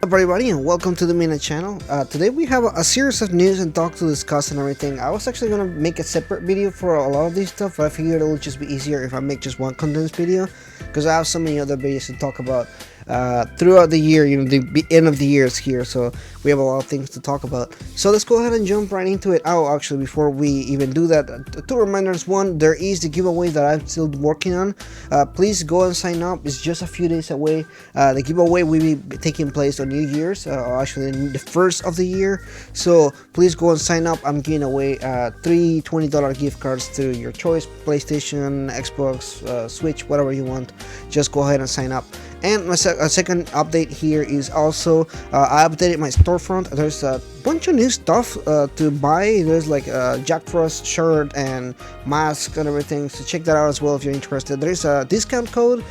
up, everybody, and welcome to the Mina channel. Today we have a series of news and talk to discuss and everything. I was actually gonna make a separate video for a lot of these stuff, but I figured it would just be easier if I make just one condensed video, because I have so many other videos to talk about throughout the year. You know, the end of the year is here, so we have a lot of things to talk about. So let's go ahead and jump right into it. Oh, actually, before we even do that, two reminders. One, there is the giveaway that I'm still working on. Please go and sign up. It's just a few days away. The giveaway will be taking place on New Year's, actually the first of the year. So please go and sign up. I'm giving away three $20 gift cards to your choice: PlayStation, Xbox, Switch, whatever you want. Just go ahead and sign up. And my second update here is also I updated my storefront. There's a bunch of new stuff to buy. There's like a Jack Frost shirt and mask and everything, so check that out as well if you're interested. There's a discount code,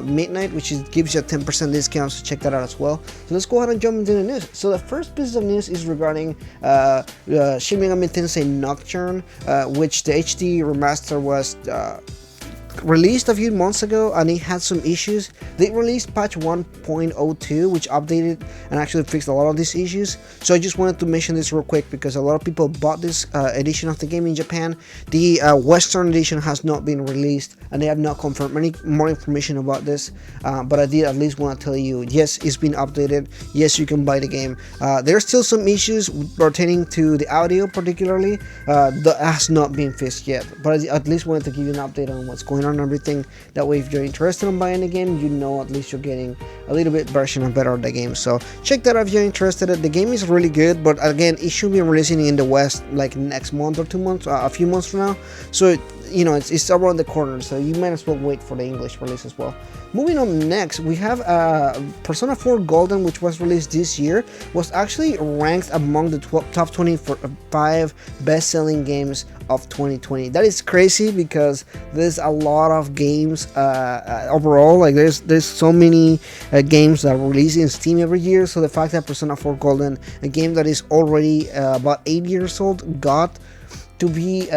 midnight, which gives you a 10% discount, so check that out as well. So let's go ahead and jump into the news. So the first piece of news is regarding Shin Megami Tensei Nocturne, which the HD remaster was released a few months ago, and it had some issues. They released patch 1.02, which updated and actually fixed a lot of these issues. So I just wanted to mention this real quick because a lot of people bought this edition of the game in Japan. The Western edition has not been released, and they have not confirmed any more information about this, but I did at least want to tell you, yes, it's been updated. Yes, you can buy the game. There's still some issues pertaining to the audio, particularly that has not been fixed yet, but I at least wanted to give you an update on what's going on and everything. That way, if you're interested in buying the game, you know at least you're getting a little bit version of better of the game. So check that out if you're interested. The game is really good, but again, it should be releasing in the West like next month or 2 months, a few months from now. So you know, it's around the corner, so you might as well wait for the English release as well. Moving on, next we have Persona 4 Golden, which was released this year, was actually ranked among the top 25 best-selling games of 2020. That is crazy because there's a lot of games overall. Like there's so many games that release in Steam every year. So the fact that Persona 4 Golden, a game that is already about 8 years old, got to be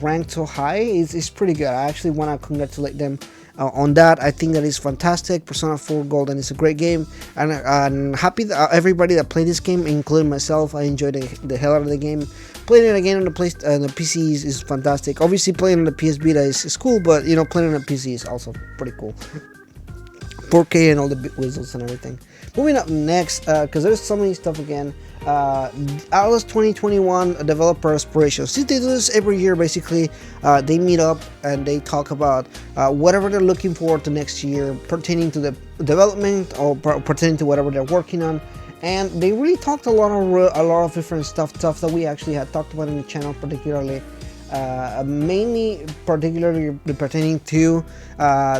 ranked so high is pretty good. I actually want to congratulate them on that. I think that is fantastic. Persona 4 Golden is a great game, and I'm happy that everybody that played this game, including myself, I enjoyed the hell out of the game. Playing it again on the PC is fantastic. Obviously, playing on the PS Vita is cool, but you know, playing on the PC is also pretty cool. 4K and all the bit whistles and everything. Moving up next, because there's so many stuff again. Atlus 2021 developer Aspirations. They do this every year. Basically, they meet up and they talk about whatever they're looking forward to next year, pertaining to the development or pertaining to whatever they're working on. And they really talked a lot of different stuff that we actually had talked about in the channel, particularly. Particularly pertaining to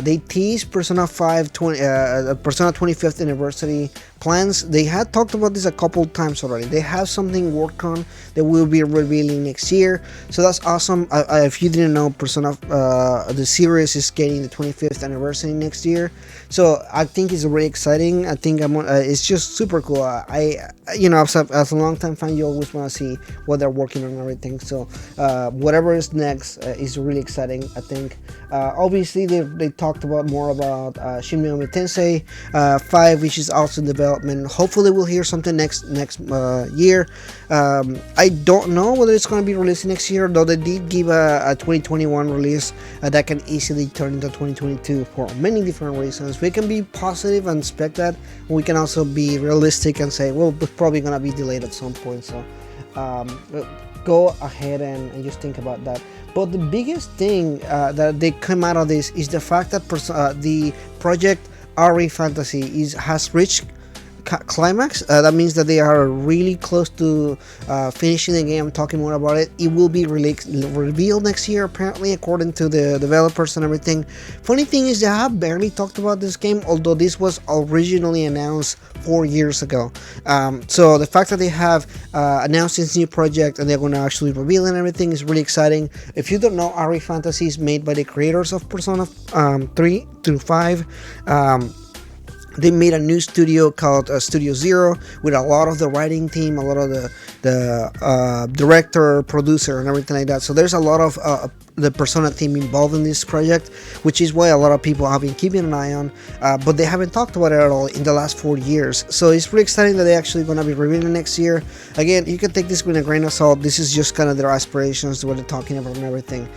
they teased Persona 5 Persona 25th anniversary plans. They had talked about this a couple times already. They have something worked on that will be revealing next year, so that's awesome. If you didn't know, Persona the series is getting the 25th anniversary next year, so I think it's really exciting. I think it's just super cool. You know, as a long time fan, you always want to see what they're working on and everything. So whatever is next is really exciting, I think. Obviously, they talked about more about Shin Megami Tensei 5, which is also in development. Hopefully, we'll hear something next year. I don't know whether it's going to be released next year, though they did give a 2021 release that can easily turn into 2022 for many different reasons. We can be positive and expect that. We can also be realistic and say, well, it's probably going to be delayed at some point. So go ahead and just think about that. But the biggest thing that they come out of this is the fact that the project RE Fantasy has reached climax. That means that they are really close to finishing the game. Talking more about it, it will be revealed next year, apparently, according to the developers and everything. Funny thing is, they have barely talked about this game, although this was originally announced 4 years ago. So the fact that they have announced this new project and they're going to actually reveal and everything is really exciting. If you don't know, RE Fantasy is made by the creators of Persona 3 through 5. They made a new studio called Studio Zero with a lot of the writing team, a lot of the director, producer, and everything like that. So there's a lot of the Persona team involved in this project, which is why a lot of people have been keeping an eye on, but they haven't talked about it at all in the last 4 years. So it's pretty exciting that they're actually going to be revealing next year. Again, you can take this with a grain of salt. This is just kind of their aspirations, what they're talking about and everything.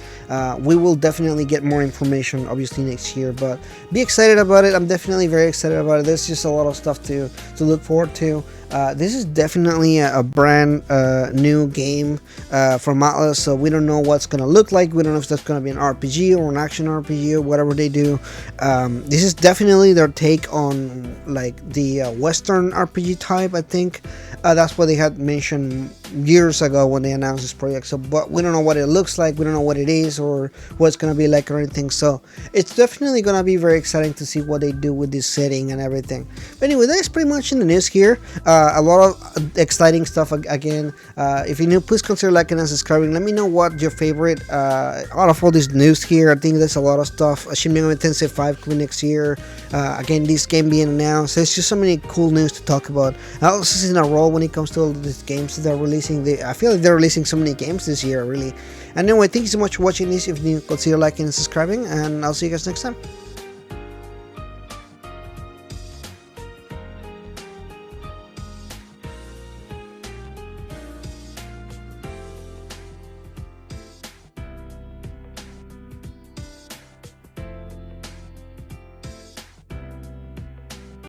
We will definitely get more information obviously next year, but be excited about it. I'm definitely very excited about it. There's just a lot of stuff to look forward to. This is definitely a brand new game from Atlus, so we don't know what's gonna look like. We don't know if that's gonna be an RPG or an action RPG or whatever they do. This is definitely their take on like the Western RPG type. I think that's what they had mentioned years ago when they announced this project. So, but we don't know what it looks like. We don't know what it is or what it's gonna be like or anything. So it's definitely gonna be very exciting to see what they do with this setting and everything. But anyway, that's pretty much in the news here. A lot of exciting stuff again. If you're new, please consider liking and subscribing. Let me know what your favorite out of all this news here. I think there's a lot of stuff. Shin Megami Tensei 5 coming next year. Again, this game being announced. There's just so many cool news to talk about. Atlus is in a roll when it comes to all these games that they're releasing. I feel like they're releasing so many games this year, really. And anyway, thank you so much for watching this. If you consider liking and subscribing, and I'll see you guys next time.